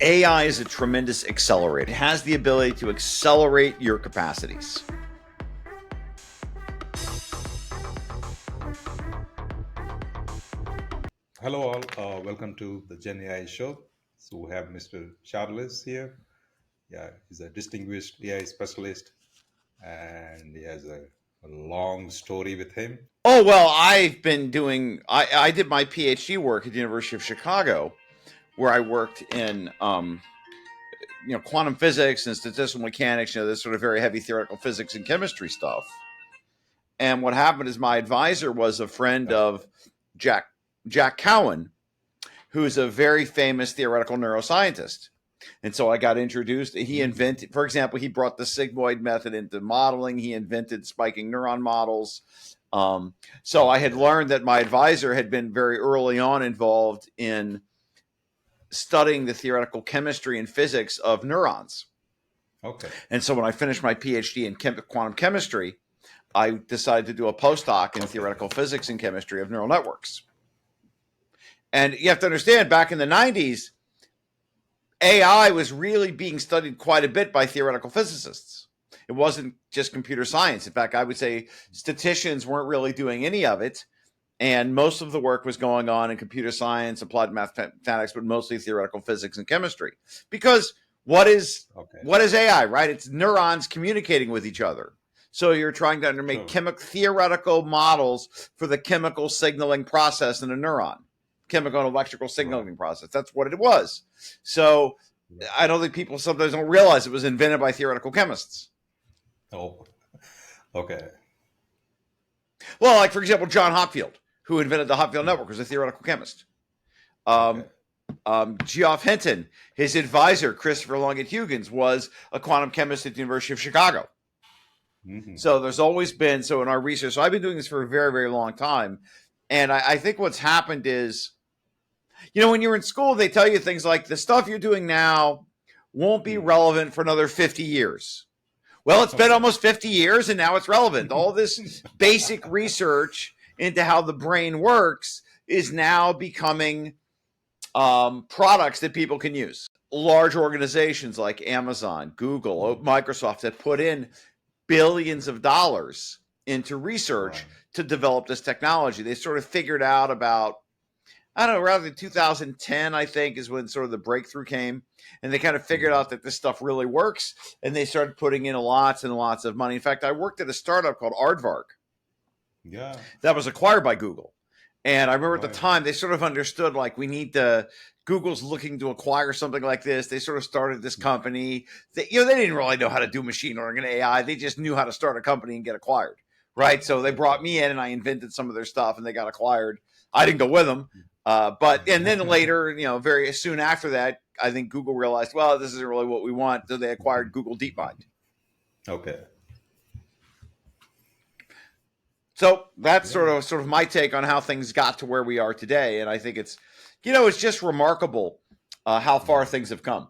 AI is a tremendous accelerator. It has the ability to accelerate your capacities. Hello, all. Welcome to the GenAI show. So we have Mr. Charles here. Yeah, he's a distinguished AI specialist, and he has a long story with him. Oh, well, I did my PhD work at the University of Chicago, where I worked in, quantum physics and statistical mechanics, this sort of very heavy theoretical physics and chemistry stuff. And what happened is my advisor was a friend Okay. of Jack, Jack Cowan, who's a very famous theoretical neuroscientist. And so I got introduced. He Mm, invented, for example, he brought the sigmoid method into modeling. He invented spiking neuron models. So I had okay. learned that my advisor had been very early on involved in studying the theoretical chemistry and physics of neurons. Okay. And so when I finished my PhD in quantum chemistry, I decided to do a postdoc in Okay. theoretical physics and chemistry of neural networks. And you have to understand, back in the 90s, AI was really being studied quite a bit by theoretical physicists. It wasn't just computer science. In fact, I would say statisticians weren't really doing any of it. And most of the work was going on in computer science, applied mathematics, but mostly theoretical physics and chemistry. Because what is Okay. what is AI, right? It's neurons communicating with each other. So you're trying to make True. theoretical models for the chemical signaling process in a neuron, chemical and electrical Right. signaling process. That's what it was. So Right. I don't think people sometimes don't realize it was invented by theoretical chemists. Oh, okay. Well, like for example, John Hopfield, who invented the Hopfield Mm, network, was a theoretical chemist. okay. Um, Geoff Hinton, his advisor, Christopher Longet-Hugens, was a quantum chemist at the University of Chicago. Hmm. So there's always been, so in our research, so I've been doing this for a very, very long time. And I think what's happened is, when you're in school, they tell you things like the stuff you're doing now won't be Mm, relevant for another 50 years. Well, it's been okay. almost 50 years and now it's relevant. All this basic research into how the brain works is now becoming products that people can use. Large organizations like Amazon, Google, Microsoft have put in billions of dollars into Right. research to develop this technology. They sort of figured out about, I don't know, around 2010, I think, is when sort of the breakthrough came. And they kind of figured Hmm. out that this stuff really works. And they started putting in lots and lots of money. In fact, I worked at a startup called Aardvark Yeah. that was acquired by Google. And I remember at the Right. time they sort of understood like we need to. Google's looking to acquire something like this. They sort of started this company. They didn't really know how to do machine learning and AI. They just knew how to start a company and get acquired, right? So they brought Okay. me in and I invented some of their stuff and they got acquired. I didn't go with them, but and then later, very soon after that, I think Google realized, well, this isn't really what we want. So they acquired Google DeepMind. Okay. So that's Yeah. sort of my take on how things got to where we are today, and I think it's just remarkable how far Mm. things have come.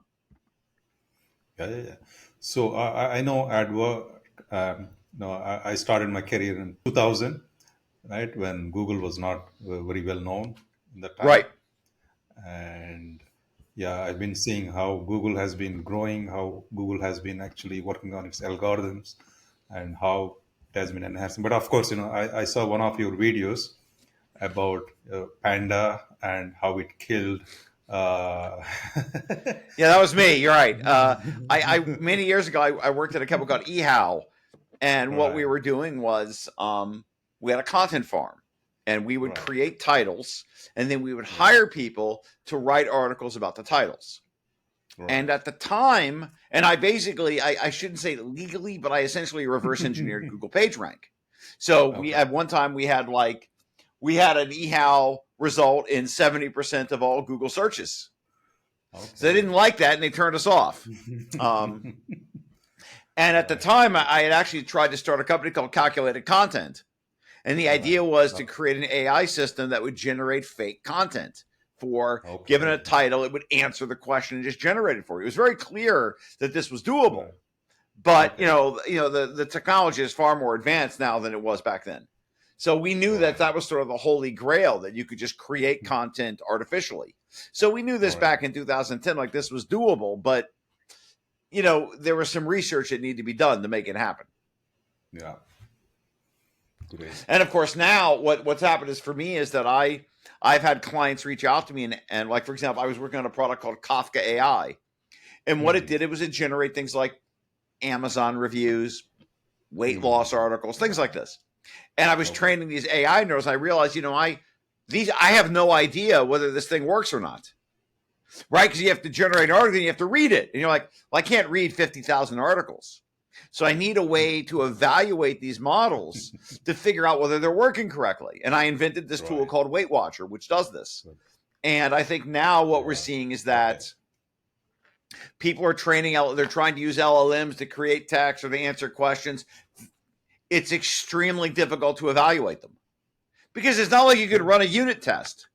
Yeah, yeah, yeah. So I know at work, no, I started my career in 2000, right, when Google was not very well known in the time. Right. And yeah, I've been seeing how Google has been growing, how Google has been actually working on its algorithms, and how it has been enhancing. But of course, I saw one of your videos about Panda and how it killed. Uh, Yeah, that was me. You're right. I many years ago I worked at a company called eHow, and what we right, were doing was we had a content farm, and we would right, create titles, and then we would right, hire people to write articles about the titles. And right. at the time, and I shouldn't say it legally, but I essentially reverse engineered Google PageRank. So we Okay. at one time we had an eHow result in 70% of all Google searches. So they Okay. didn't like that and they turned us off. Um, and at the Right. time, I had actually tried to start a company called Calculated Content. And the idea Right. was to Okay. create an AI system that would generate fake content for given a Okay. title, it would answer the question and just generate it for you. It was very clear that this was doable. Right. But Okay. the technology is far more advanced now than it was back then. So we knew that Right. that was sort of the holy grail, that you could just create content artificially. So we knew this Right. back in 2010, like this was doable, but there was some research that needed to be done to make it happen. Yeah. Great. And of course, now what's happened is, for me, is that I've had clients reach out to me, and like, for example, I was working on a product called Kafka AI, and what it Hmm. did, it was it generate things like Amazon reviews, weight loss Hmm. articles, things like this. And I was Okay. training these AI neuros. I realized, I have no idea whether this thing works or not, right? Because you have to generate an article and you have to read it, and you're like, well, I can't read 50,000 articles, so I need a way to evaluate these models to figure out whether they're working correctly. And I invented this tool Right. called Weight Watcher, which does this. Good. And I think now what we're Right. seeing is Okay. that people are training out, they're trying to use LLMs to create text or to answer questions. It's extremely difficult to evaluate them, because it's not like you could True. run a unit test,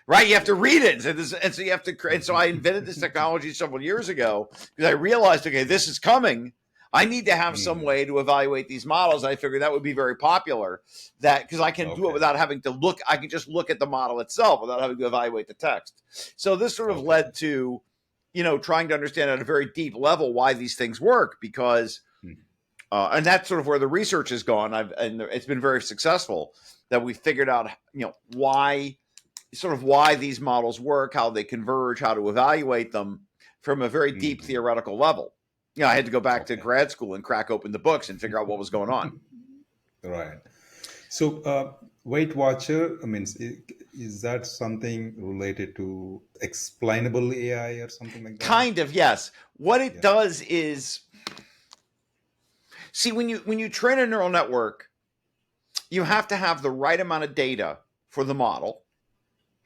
right? You have to read it. And so you have to, and so I invented this technology several years ago, because I realized, okay, this is coming. I need to have some Hmm. way to evaluate these models. I figured that would be very popular, that because I can do it Okay. without having to look. I can just look at the model itself without having to evaluate the text. So this sort of Okay. led to, trying to understand at a very deep level why these things work, because Hmm. and that's sort of where the research has gone. And it's been very successful, that we figured out, why these models work, how they converge, how to evaluate them from a very deep Hmm. theoretical level. I had to go back to Okay. grad school and crack open the books and figure out what was going on. Right. So, Weight Watcher, I mean, is that something related to explainable AI or something like that? Kind of, yes. What it Yeah. does is, see, when you train a neural network, you have to have the right amount of data for the model.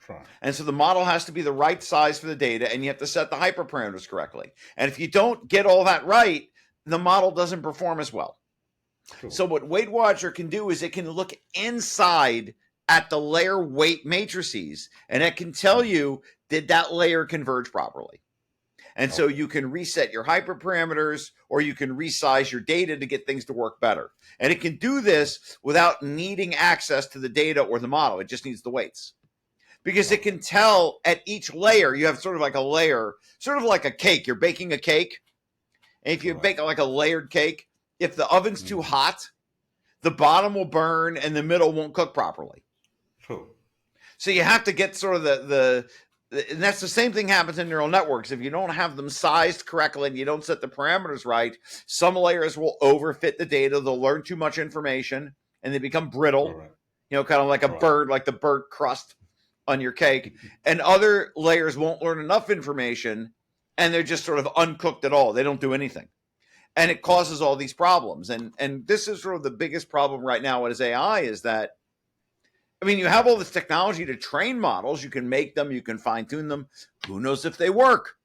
Right. And so the model has to be the right size for the data, and you have to set the hyperparameters correctly. And if you don't get all that right, the model doesn't perform as well. True. So what Weight Watcher can do is it can look inside at the layer weight matrices, and it can tell Hmm. you, did that layer converge properly? And so Okay. you can reset your hyperparameters, or you can resize your data to get things to work better. And it can do Right. this without needing access to the data or the model. It just needs the weights, because it Okay. can tell at each layer. You have sort of like a layer, sort of like a cake. You're baking a cake, and if you Right. bake like a layered cake, if the oven's too Hmm. hot, the bottom will burn and the middle won't cook properly. True. So you have to get sort of and that's the same thing happens in neural networks. If you don't have them sized correctly and you don't set the parameters right, some layers will overfit the data. They'll learn too much information and they become brittle, Correct. kind of like a Right. bird, like the bird crust on your cake. And other layers won't learn enough information and they're just sort of uncooked at all. They don't do anything. And it Right. causes all these problems. And this is sort of the biggest problem right now with AI, is that, you have all this technology to train models. You can make them, you can fine tune them. Who knows if they work?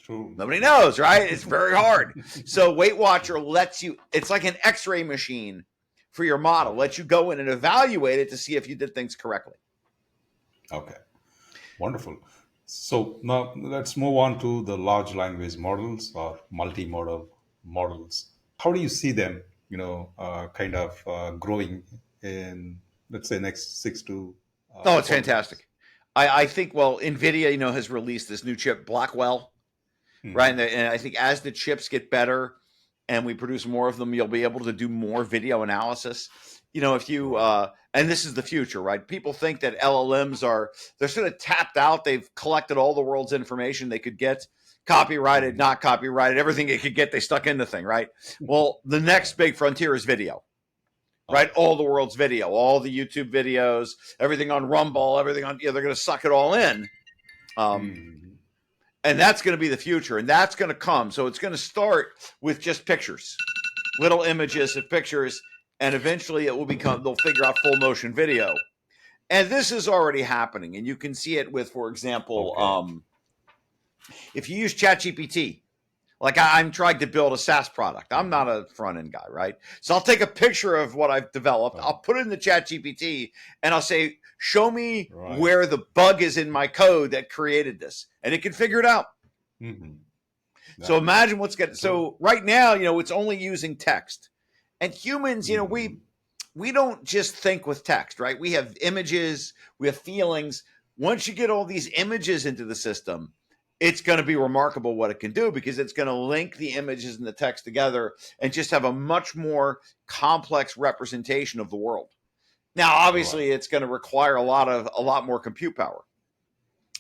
True. Nobody Yeah. knows, right? It's very hard. So Weight Watcher lets you, it's like an x-ray machine for your model, Okay. lets you go in and evaluate it to see if you did things correctly. Okay. Wonderful. So now let's move on to the large language models or multimodal models. How do you see them, kind of growing in, let's say, next 6 to Oh, it's 12 months? fantastic. I think, well, NVIDIA, has released this new chip, Blackwell, right? Hmm. And I think as the chips get better and we produce more of them, you'll be able to do more video analysis. If you Right. and this is the future, right? People think that LLMs they're sort of tapped out. They've collected all the world's information they could get, copyrighted, Hmm. not copyrighted, everything they could get, they stuck in the thing, right? Well, the next Right. big frontier is video, right? Okay. All the world's video, all the YouTube videos, everything on Rumble, everything on, they're going to suck it all in. Um, Hmm. and that's going to be the future, and that's going to come. So it's going to start with just pictures, little images of pictures, and eventually it will become, they'll figure out full motion video. And this is already happening, and you can see it with, for example, Okay. if you use ChatGPT. Like, I'm trying to build a SaaS product. I'm Hmm. not a front end guy, right? So I'll take a picture of what I've developed. Oh, I'll put it in the ChatGPT and I'll say, show me right. where the bug is in my code that created this. And it can figure it out. Hmm. So Yeah. imagine what's getting, True. so right now, it's only using text. And humans, Hmm. we don't just think with text, right? We have images, we have feelings. Once you get all these images into the system, it's going to be remarkable what it can do, because it's going to link the images and the text together and just have a much more complex representation of the world. Now, Right. obviously, it's going to require a lot more compute power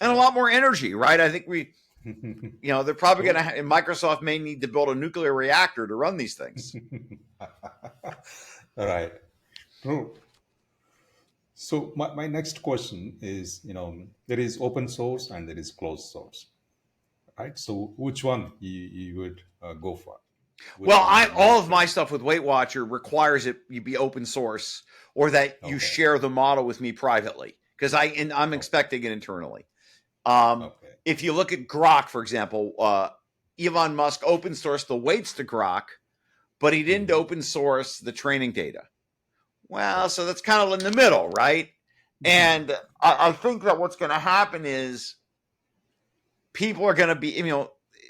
and a Right. lot more energy, right? I think they're probably going True. to. Microsoft may need to build a nuclear reactor to run these things. Right. True. So my next question is, there is open source and there is closed source, right? So which one you would go for? Which Well, one I you all would of my prefer? stuff with Weight Watcher requires it you be open source, or that you Okay. share the model with me privately, because I'm Okay. expecting it internally. Um, Okay. if you look at Grok, for example, Elon Musk open sourced the weights to Grok, but he didn't Hmm. open source the training data. Well, Right. so that's kind of in the middle, right? And I think that what's going to happen is people are going to be,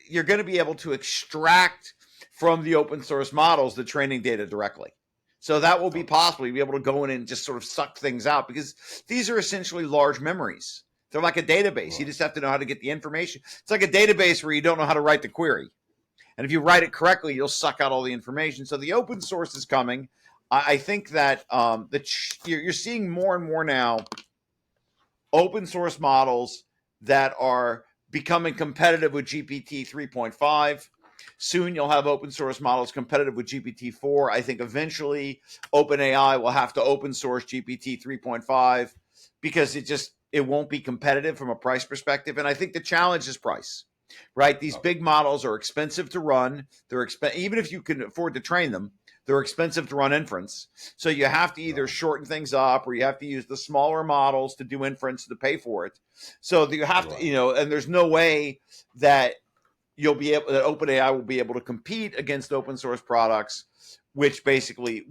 you're going to be able to extract from the open source models the training data directly. So that will be Okay. possible. You'll be able to go in and just sort of suck things out, because these are essentially large memories. They're like a database. You Right. just have to know how to get the information. It's like a database where you don't know how to write the query. And if you write it correctly, you'll suck out all the information. So the open source is coming. I think that you're seeing more and more now open source models that are becoming competitive with GPT 3.5. Soon you'll have open source models competitive with GPT-4. I think eventually OpenAI will have to open source GPT 3.5, because it won't be competitive from a price perspective. And I think the challenge is price. Right? These Okay. big models are expensive to run. Even if you can afford to train them, they're expensive to run inference. So you have to either Right. shorten things up, or you have to use the smaller models to do inference to pay for it. So you have to, Right. and there's no way that that OpenAI will be able to compete against open source products, which basically,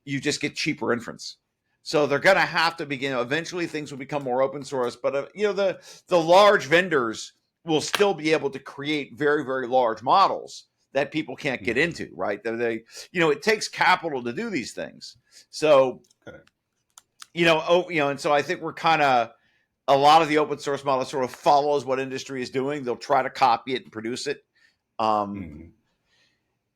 you just get cheaper inference. So they're going to have to begin. Eventually, things will become more open source, but the large vendors will still be able to create very, very large models that people can't get Hmm. into. Right? It takes capital to do these things. So Correct. and so I think we're kind of, a lot of the open source model sort of follows what industry is doing. They'll try to copy it and produce it. Um, Hmm.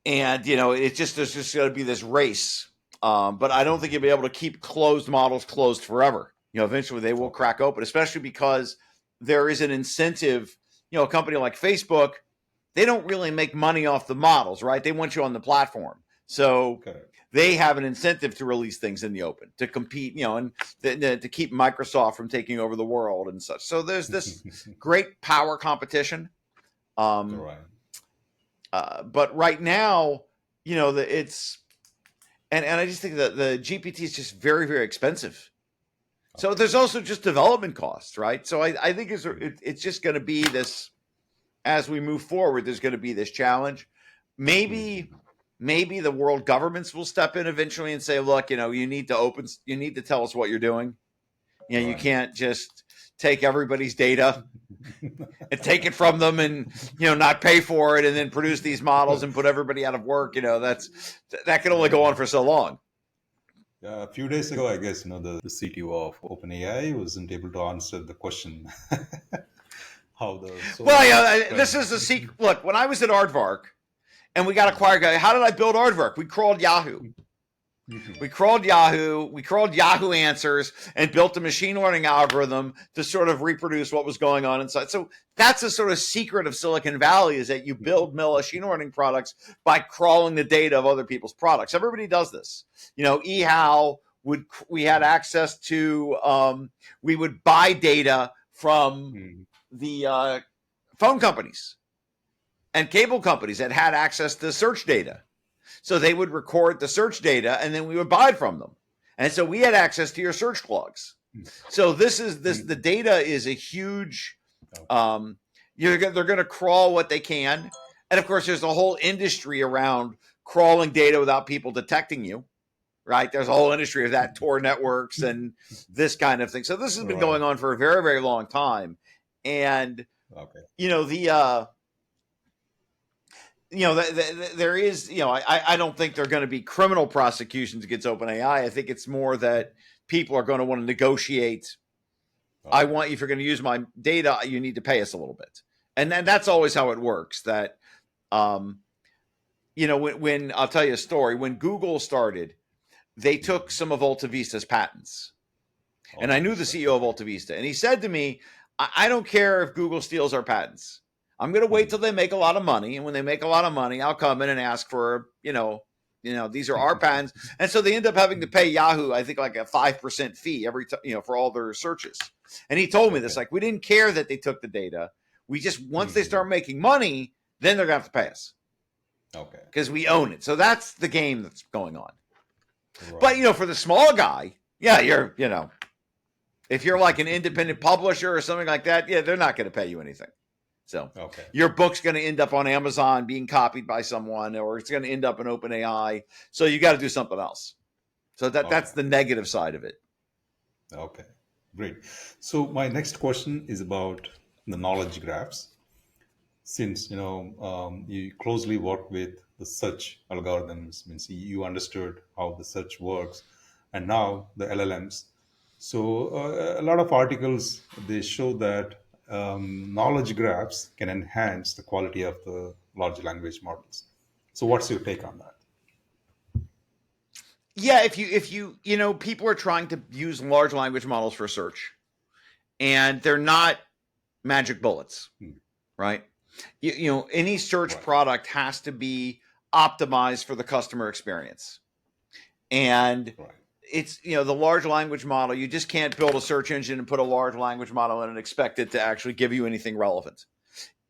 and there's just going to be this race. But I don't think you'll be able to keep closed models closed forever. Eventually they will Okay. crack open, especially because there is an incentive. A company like Facebook, they don't really make money off the models, right? They want you on the platform. So Correct. they have an incentive to release things in the open to compete, and to keep Microsoft from taking over the world and such. So there's this great power competition. Um, Right. but right now, it's and I just think that the GPT is just very, very expensive. So Okay. there's also just development costs, right? So I think it's just going to be this, as we move forward. There's going to be this challenge. Maybe Hmm. maybe the world governments will step in eventually and say, look, you need to tell us what you're doing. You Right. can't just take everybody's data and take it from them, and not pay for it, and then produce these models and put everybody out of work. That can only go Yeah. on for so long. Yeah, a few days ago, I guess, the CTO of OpenAI wasn't able to answer the question how the solar Well, would this spread. is a secret. Look, when I was at Aardvark and we got acquired, how did I build Aardvark? We crawled Yahoo. Mhm. We crawled Yahoo Answers and built a machine learning algorithm to sort of reproduce what was going on inside. So that's a sort of secret of Silicon Valley, is that you build machine learning products by crawling the data of other people's products. Everybody does this. eHow we had access to, we would buy data from Mhm. the phone companies and cable companies that had access to search data. So they would record the search data, and then we would buy it from them. And so we had access to your search logs. So the Mhm. data is a huge, Okay. um, they're going to crawl what they can. And of course, there's a whole industry around crawling data without people detecting you, right? There's a whole industry of that, Tor networks and this kind of thing. So this has been Right. going on for a very, very long time. And, Okay. you know, there is, I don't think there are going to be criminal prosecutions against OpenAI. I think it's more that people are going to want to negotiate. I Okay. want, if you're going to use my data, you need to pay us a little bit. And then that's always how it works. That, um, when I'll tell you a story, when Google started, they took Mhm. some of Alta Vista's patents. And I Alta knew the Vista. CEO of Okay. Alta Vista, and he said to me, I don't care if Google steals our patents. I'm going to wait till Mhm. they make a lot of money, and when they make a lot of money, I'll come in and ask for, these are our patents. And so they end up having to pay Yahoo, I think, like a 5% fee every time, for all their searches. And he told me this, Okay. like, we didn't care that they took the data. We just, once they Mhm. start making money, then they're going to have to pay us Okay. because we own it. So that's the game that's going on. But, Right. for the small guy, yeah, if you're like an independent publisher or something like that, yeah, they're not going to pay you anything. So Okay. your book's going to end up on Amazon being copied by someone, or it's going to end up in OpenAI. So you got to do something else. So that's Okay. the negative side of it. Okay. Great. So my next question is about the knowledge graphs. Since you closely work with the search algorithms, means you understood how the search works, and now the LLMs. So a lot of articles, they show that knowledge graphs can enhance the quality of the large language models. So what's your take on that? Yeah, if people are trying to use large language models for search, and they're not magic bullets, Hmm. right? Any search Right. product has to be optimized for the customer experience. And Right. it's, the large language model, you just can't build a search engine and put a large language model in and expect it to actually give you anything relevant.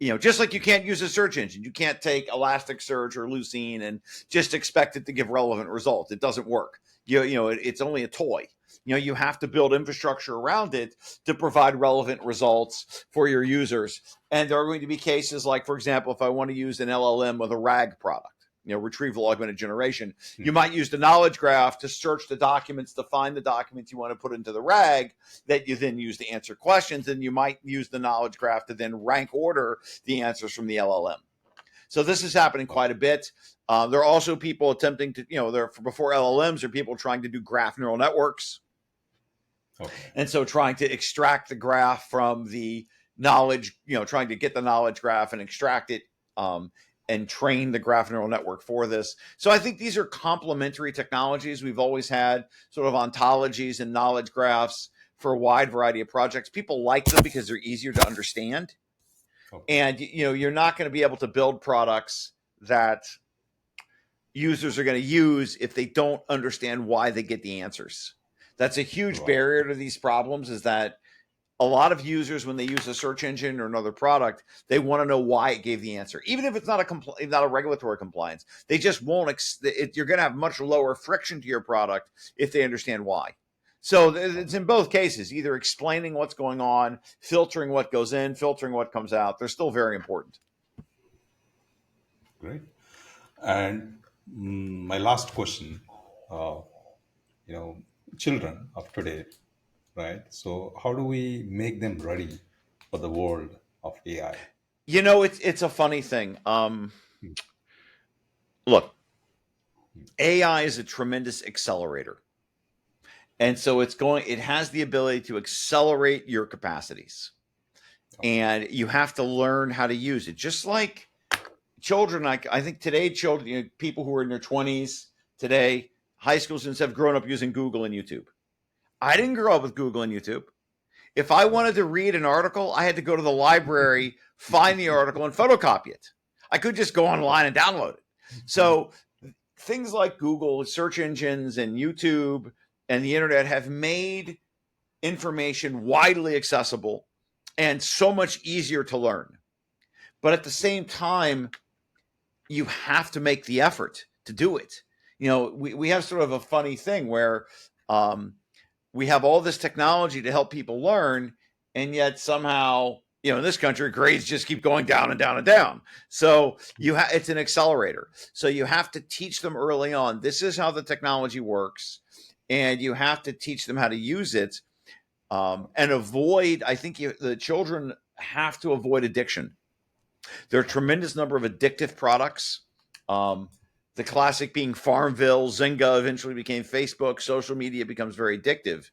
Just like you can't use a search engine, you can't take Elasticsearch or Lucene and just expect it to give relevant results. It doesn't work. It's only a toy. You have to build infrastructure around it to provide relevant results for your users. And there are going to be cases like, for example, if I want to use an LLM with a RAG product, retrieval augmented generation, you Hmm. might use the knowledge graph to search the documents, to find the documents you want to put into the RAG that you then use to answer questions. And you might use the knowledge graph to then rank order the answers from the LLM. So this is happening quite a Okay. bit. There are also people attempting to, before LLMs, there are people trying to do graph neural networks. Okay. And so trying to extract the graph from the knowledge, trying to get the knowledge graph and extract it, and train the graph neural network for this. So I think these are complementary technologies. We've always had sort of ontologies and knowledge graphs for a wide variety of projects. People like them because they're easier to understand. Okay. And you're not going to be able to build products that users are going to use if they don't understand why they get the answers. That's a huge Right. barrier to these problems, is that a lot of users, when they use a search engine or another product, they want to know why it gave the answer, even if it's not not a regulatory compliance. They just won't. You're going to have much lower friction to your product if they understand why. So it's Okay. in both cases, either explaining what's going on, filtering what goes in, filtering what comes out. They're still very important. Great. And my last question, uh, you know, children of today, right? So how do we make them ready for the world of AI? It's a funny thing. Look, AI is a tremendous accelerator. And so it has the ability to accelerate your capacities. Okay. And you have to learn how to use it. Just like children, like I think today, children, people who are in their 20s today, high school students, have grown up using Google and YouTube. I didn't grow up with Google and YouTube. If I Right. wanted to read an article, I had to go to the library, find the article, and photocopy it. I could just go online and download it. So things like Google, search engines, and YouTube and the internet have made information widely accessible and so much easier to learn. But at the same time, you have to make the effort to do it. We have sort of a funny thing where, um, we have all this technology to help people learn, and yet somehow, in this country, grades just keep going down and down and down. So it's an accelerator. So you have to teach them early on, this is how the technology works, and you have to teach them how to use it, and avoid. I think the children have to avoid addiction. There are a tremendous number of addictive products. Um, the classic being Farmville, Zynga eventually became Facebook. Social media becomes very addictive.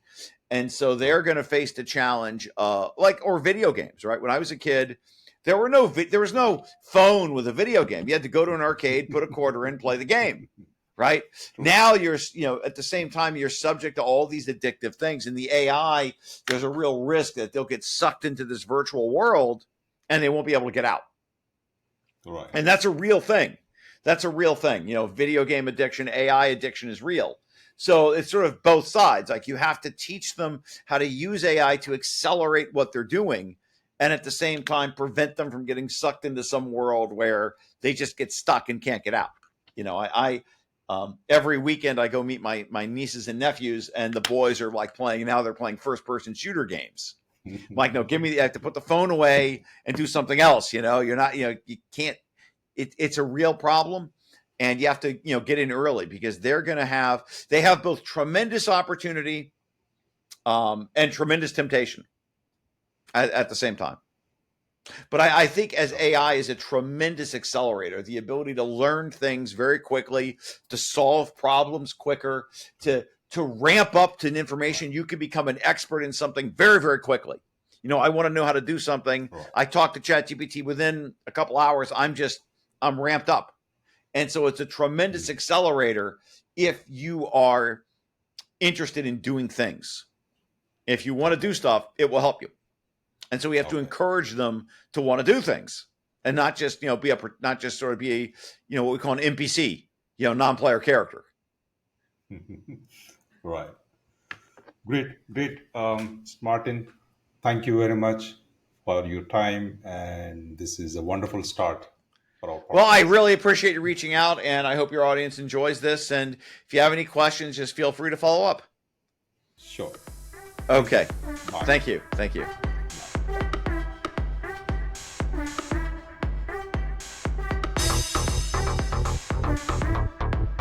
And so Right. they're going to face the challenge, or video games, right? When I was a kid, there was no phone with a video game. You had to go to an arcade, put a quarter in, play the game, right? True. Now at the same time, you're subject to all these addictive things. And the AI, there's a real risk that they'll get sucked into this virtual world and they won't be able to get out. Right. And that's a real thing. That's a real thing. Video game addiction, AI addiction is real. So it's sort of both sides. Like you have to teach them how to use AI to accelerate what they're doing and at the same time prevent them from getting sucked into some world where they just get stuck and can't get out. I every weekend I go meet my nieces and nephews, and the boys are like playing, now they're playing first person shooter games. I'm like, no, I have to put the phone away and do something else. You're not, you can't, it's a real problem. And you have to, get in early because they have both tremendous opportunity and tremendous temptation at the same time. But I think as AI is a tremendous accelerator, the ability to learn things very quickly, to solve problems quicker, to ramp up to an information, you can become an expert in something very, very quickly. I want to know how to do something. Right. I talk to ChatGPT within a couple hours. I'm ramped up. And so it's a tremendous accelerator if you are interested in doing things. If you want to do stuff, it will help you. And so we have to Okay. encourage them to want to do things and not just, not just sort of be, what we call an NPC, non-player character. Right. Great. Martin, thank you very much for your time. And this is a wonderful start for our Well, I podcast. really appreciate you reaching out, and I hope your audience enjoys this. And if you have any questions, just feel free to follow up. Sure. Thank you. Okay. Bye. Thank you. Thank you.